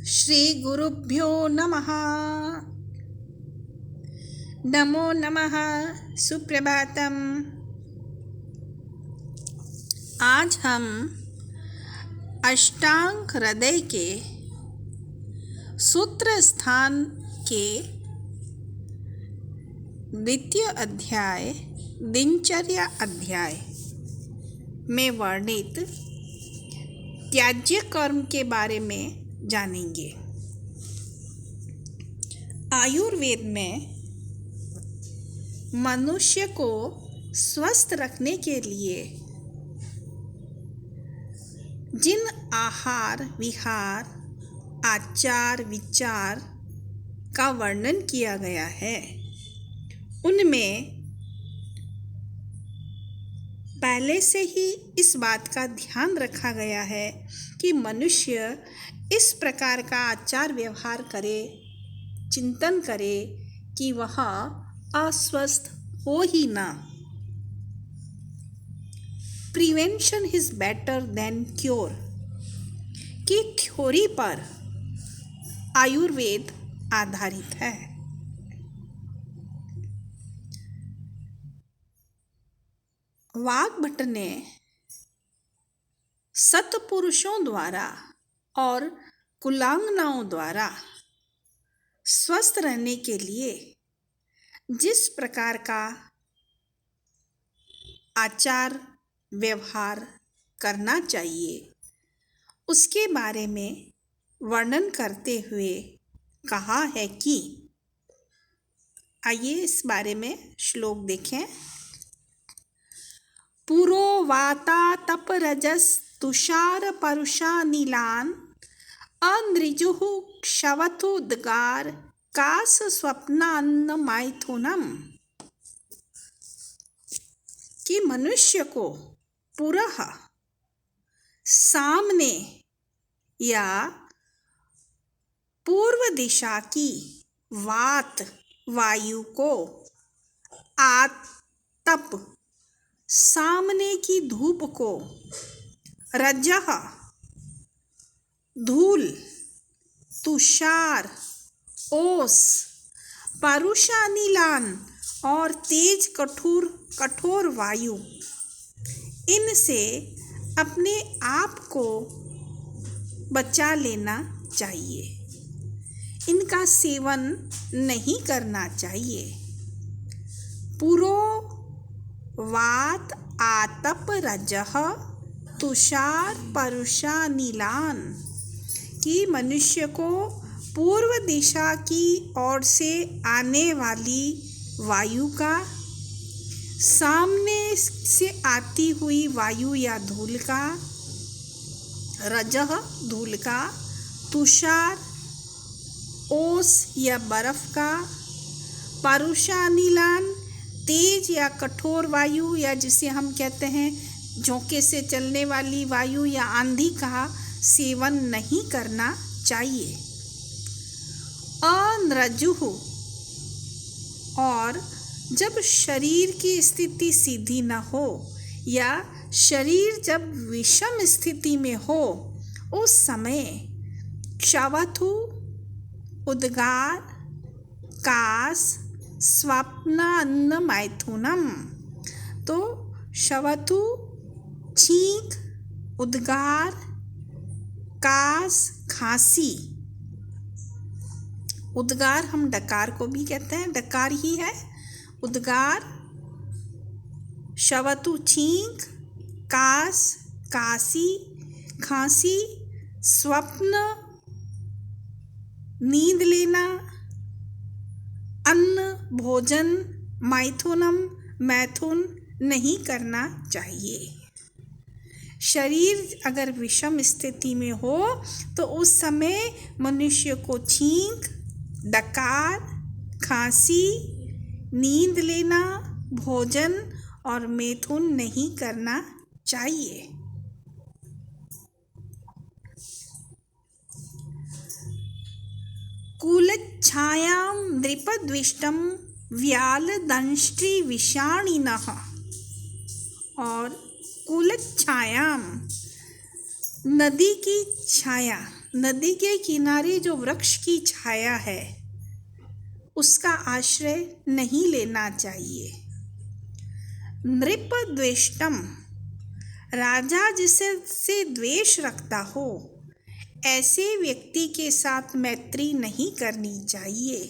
श्री गुरुभ्यो नमः। नमो नमः। सुप्रभातम। आज हम अष्टांग हृदय के सूत्र स्थान के द्वितीय अध्याय दिनचर्या अध्याय में वर्णित त्याज्य कर्म के बारे में जानेंगे। आयुर्वेद में मनुष्य को स्वस्थ रखने के लिए जिन आहार विहार आचार विचार का वर्णन किया गया है, उनमें पहले से ही इस बात का ध्यान रखा गया है कि मनुष्य इस प्रकार का आचार व्यवहार करे, चिंतन करे कि वह अस्वस्थ हो ही ना। Prevention is better than cure की थ्योरी पर आयुर्वेद आधारित है। वाग्भट ने सत्पुरुषों द्वारा और कुलांगनाओं द्वारा स्वस्थ रहने के लिए जिस प्रकार का आचार व्यवहार करना चाहिए, उसके बारे में वर्णन करते हुए कहा है कि आइए इस बारे में श्लोक देखें। पुरो वाता तप रजस तुषार परुषा नीलान अंद्रिजुः क्षवथुद्गार कास स्वप्नान्न मैथुनम। कि मनुष्य को पुरः सामने या पूर्व दिशा की वात वायु को, आतप सामने की धूप को, रजह धूल, तुषार ओस, परुषा नीलान और तेज कठोर वायु, इनसे अपने आप को बचा लेना चाहिए। इनका सेवन नहीं करना चाहिए। पुरो वात आतप रजह तुषार परुषा नीलान। कि मनुष्य को पूर्व दिशा की ओर से आने वाली वायु का, सामने से आती हुई वायु या धूल का, रजह धूल का, तुषार ओस या बर्फ का, परुषा नीलान तेज या कठोर वायु या जिसे हम कहते हैं झोंके से चलने वाली वायु या आंधी का सेवन नहीं करना चाहिए। अनरजुः और जब शरीर की स्थिति सीधी न हो या शरीर जब विषम स्थिति में हो, उस समय क्षवथु उद्गार कास स्वप्नान्न मैथुनम। तो क्षवथु छींक, उद्गार कास खांसी। उद्गार हम डकार को भी कहते हैं, डकार ही है उद्गार। क्षवथु छींक, कास कासी, खांसी, स्वप्न नींद लेना, अन्न भोजन, मैथुन नहीं करना चाहिए। शरीर अगर विषम स्थिति में हो तो उस समय मनुष्य को छींक, डकार, खांसी, नींद लेना, भोजन और मैथुन नहीं करना चाहिए। कुलच्छायां नृपद्विष्टं व्यालदंष्ट्री विषाणिनः। और कुलच्छायाम नदी की छाया, नदी के किनारे जो वृक्ष की छाया है उसका आश्रय नहीं लेना चाहिए। नृप द्वेष्टम, राजा जिससे द्वेष रखता हो ऐसे व्यक्ति के साथ मैत्री नहीं करनी चाहिए।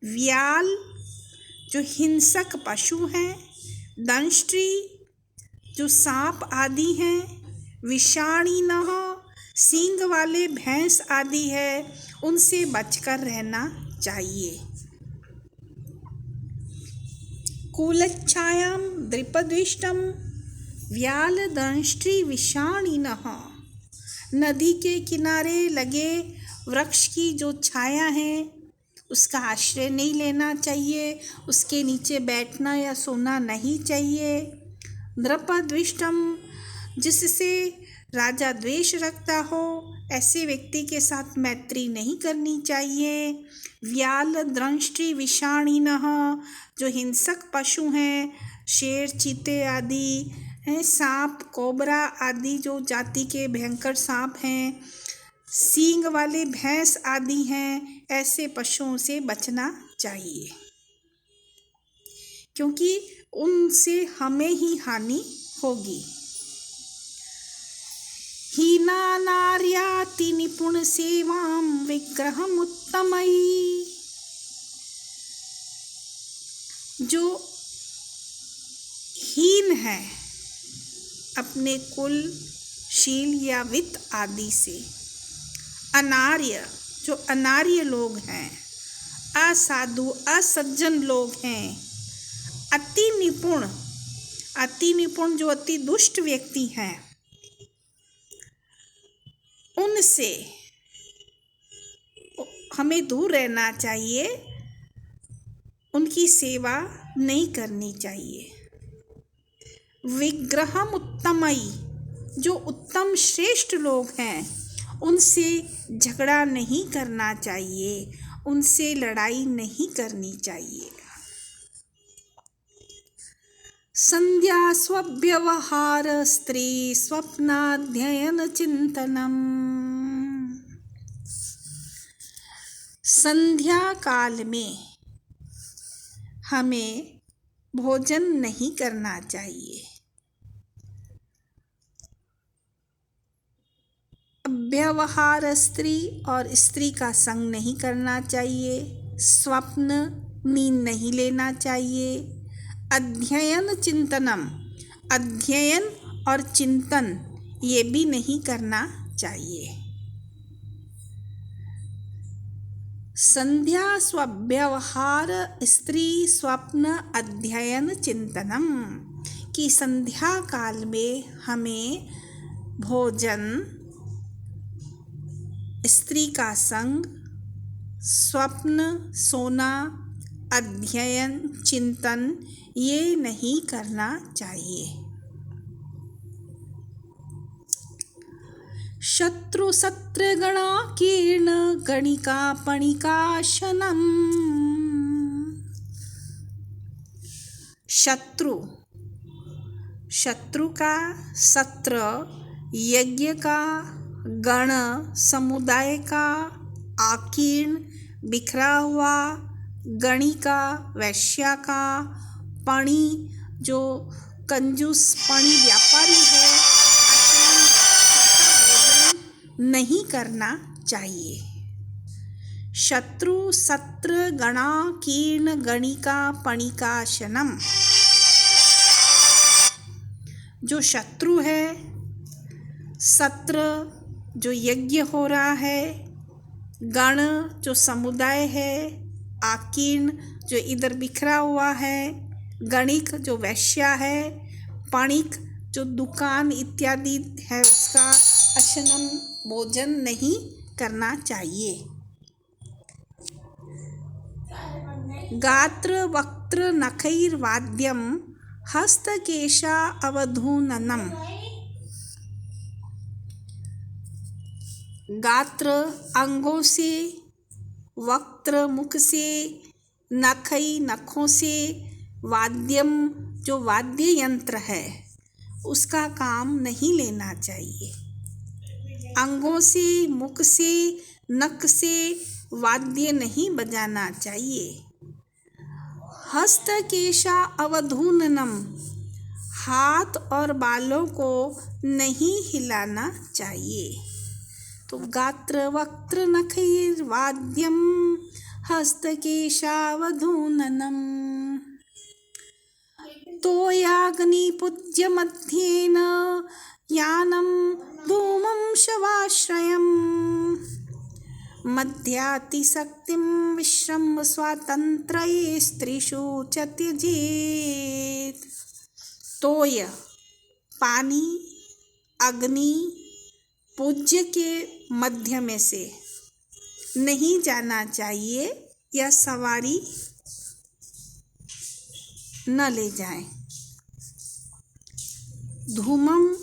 व्याल जो हिंसक पशु हैं, दंष्ट्री जो सांप आदि हैं, विषाणिनः सींग वाले भैंस आदि है, उनसे बचकर रहना चाहिए। कूलच्छायां द्रिपद्विष्टम व्याल दंष्ट्री विषाणिनः, नदी के किनारे लगे वृक्ष की जो छाया है उसका आश्रय नहीं लेना चाहिए, उसके नीचे बैठना या सोना नहीं चाहिए। नृपद्विष्टम, जिससे राजा द्वेष रखता हो ऐसे व्यक्ति के साथ मैत्री नहीं करनी चाहिए। व्याल दंष्ट्री विषाणिनः, जो हिंसक पशु हैं, शेर चीते आदि हैं, सांप कोबरा आदि जो जाति के भयंकर सांप हैं, सींग वाले भैंस आदि हैं, ऐसे पशुओं से बचना चाहिए क्योंकि उनसे हमें ही हानि होगी। हीना नार्याति निपुण सेवां विग्रहम् उत्तमई, जो हीन है अपने कुल शील या वित्त आदि से, अनार्य जो अनार्य लोग हैं, असाधु असज्जन लोग हैं, अति निपुण, अति निपुण जो अति दुष्ट व्यक्ति हैं, उनसे हमें दूर रहना चाहिए, उनकी सेवा नहीं करनी चाहिए। विग्रहम् उत्तमई, जो उत्तम श्रेष्ठ लोग हैं उनसे झगड़ा नहीं करना चाहिए, उनसे लड़ाई नहीं करनी चाहिए। संध्या स्वव्यवहार स्त्री स्वप्नाध्ययन चिंतनम, संध्या काल में हमें भोजन नहीं करना चाहिए। व्यवहार स्त्री, और स्त्री का संग नहीं करना चाहिए। स्वप्न, नींद नहीं लेना चाहिए। अध्ययन चिंतनम, अध्ययन और चिंतन ये भी नहीं करना चाहिए। संध्या स्वव्यवहार स्त्री स्वप्न अध्ययन चिंतनम, कि संध्या काल में हमें भोजन, स्त्री का संग, स्वप्न सोना, अध्ययन चिंतन ये नहीं करना चाहिए। शत्रु सत्र गणा कीर्ण गणिका पणिकाशनम, शत्रु, शत्रु का, सत्र यज्ञ का, गण समुदाय का, आकीर्ण बिखरा हुआ, गणिका वैश्या का, पणि जो कंजूस पणि व्यापारी है, भोजन नहीं करना चाहिए। शत्रु सत्र गणा कीर्ण गणिका पणिकाशनम, जो शत्रु है, सत्र जो यज्ञ हो रहा है, गण जो समुदाय है, आकीर्ण जो इधर बिखरा हुआ है, गणिक जो वैश्या है, पणिक जो दुकान इत्यादि है उसका अशनम भोजन नहीं करना चाहिए। गात्र वक्त्र नखैर्वाद्यम हस्तकेशा अवधूननम, गात्र अंगों से, वक्त्र मुख से, नखई नखों से, वाद्यम जो वाद्य यंत्र है उसका काम नहीं लेना चाहिए। अंगों से, मुख से, नक से वाद्य नहीं बजाना चाहिए। हस्तकेशा अवधूननम, हाथ और बालों को नहीं हिलाना चाहिए। तो गात्र वक्त्र नखैर्वाद्यम हस्तकेशावधूननम। तोयाग्निपूज्य मध्येन यानं धूमं शवाश्रयम्। मध्यातिशक्तिं विश्रम्भ स्वातन्त्र्ये स्त्रीषु च त्यजेत्। तोय पानी, अग्नि, पूज्य के मध्य में से नहीं जाना चाहिए या सवारी न ले जाएं। धूमम,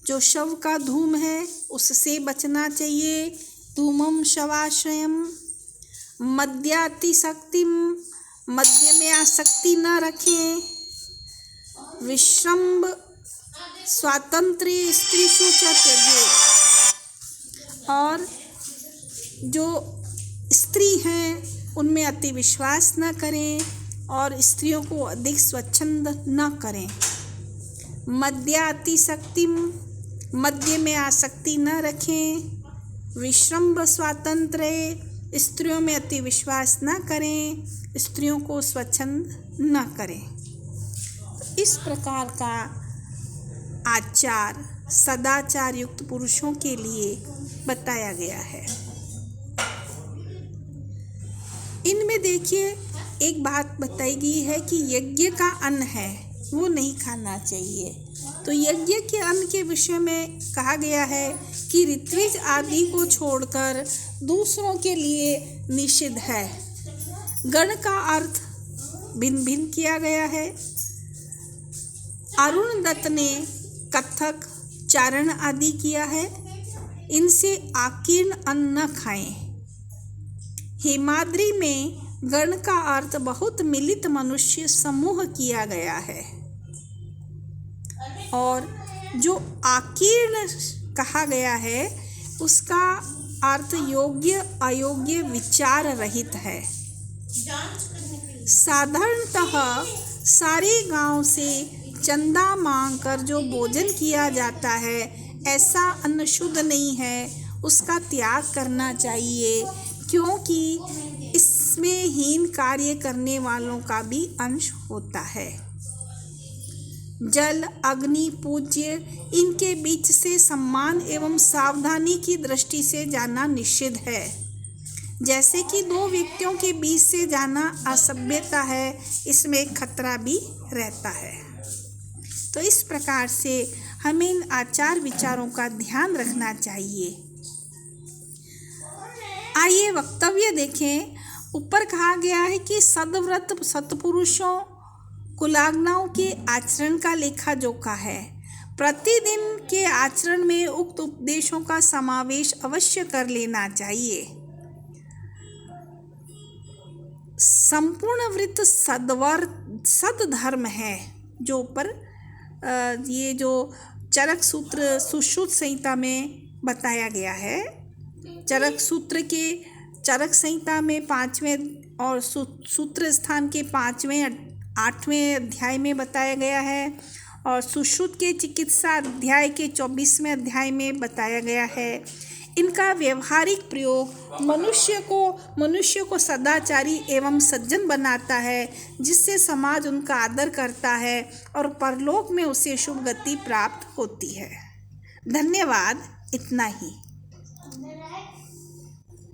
जो शव का धूम है उससे बचना चाहिए। धूमम शवाश्रयम। मद्यातिशक्तिम, मद्य में आसक्ति न रखें। विश्रम्भ स्वातंत्र्य स्त्रीषु च त्यजेत्। और जो स्त्री हैं उनमें अति विश्वास न करें और स्त्रियों को अधिक स्वच्छंद न करें। मद्यातिशक्तिम, मद्य में आसक्ति न रखें। विश्रम्भ स्वातंत्र्य, स्त्रियों में अति विश्वास न करें, स्त्रियों को स्वच्छंद न करें। इस प्रकार का आचार सदाचार युक्त पुरुषों के लिए बताया गया है। इनमें देखिए एक बात बताई गई है कि यज्ञ का अन्न है वो नहीं खाना चाहिए। तो यज्ञ के अन्न के विषय में कहा गया है कि ऋत्विज आदि को छोड़कर दूसरों के लिए निषिद्ध है। गण का अर्थ भिन्न भिन्न किया गया है। अरुण दत्त ने कथक, चारण आदि किया है। इनसे आकीर्ण अन्न न खाएं। हेमाद्रि में गण का अर्थ बहुत मिलित मनुष्य समूह किया गया है। और जो आकीर्ण कहा गया है उसका अर्थ योग्य अयोग्य विचार रहित है। साधारणतः सारे गांव से चंदा मांगकर जो भोजन किया जाता है ऐसा अन्न शुद्ध नहीं है, उसका त्याग करना चाहिए, क्योंकि इसमें हीन कार्य करने वालों का भी अंश होता है। जल, अग्नि, पूज्य, इनके बीच से सम्मान एवं सावधानी की दृष्टि से जाना निषिद्ध है। जैसे कि दो व्यक्तियों के बीच से जाना असभ्यता है, इसमें एक खतरा भी रहता है। तो इस प्रकार से हमें इन आचार विचारों का ध्यान रखना चाहिए। आइए वक्तव्य देखें। ऊपर कहा गया है कि सद्व्रत सत्पुरुषों कुलाग्नाओं के आचरण का लेखा जोखा है। प्रतिदिन के आचरण में उक्त उपदेशों का समावेश अवश्य कर लेना चाहिए। संपूर्ण वृत्त सद्धर्म है, जो ऊपर ये जो चरक सूत्र सुश्रुत संहिता में बताया गया है। चरक सूत्र के चरक संहिता में 5वें और सूत्र स्थान के 5वें 8वें अध्याय में बताया गया है और सुश्रुत के चिकित्सा अध्याय के 24वें अध्याय में बताया गया है। इनका व्यवहारिक प्रयोग मनुष्य को सदाचारी एवं सज्जन बनाता है, जिससे समाज उनका आदर करता है और परलोक में उसे शुभ गति प्राप्त होती है। धन्यवाद। इतना ही।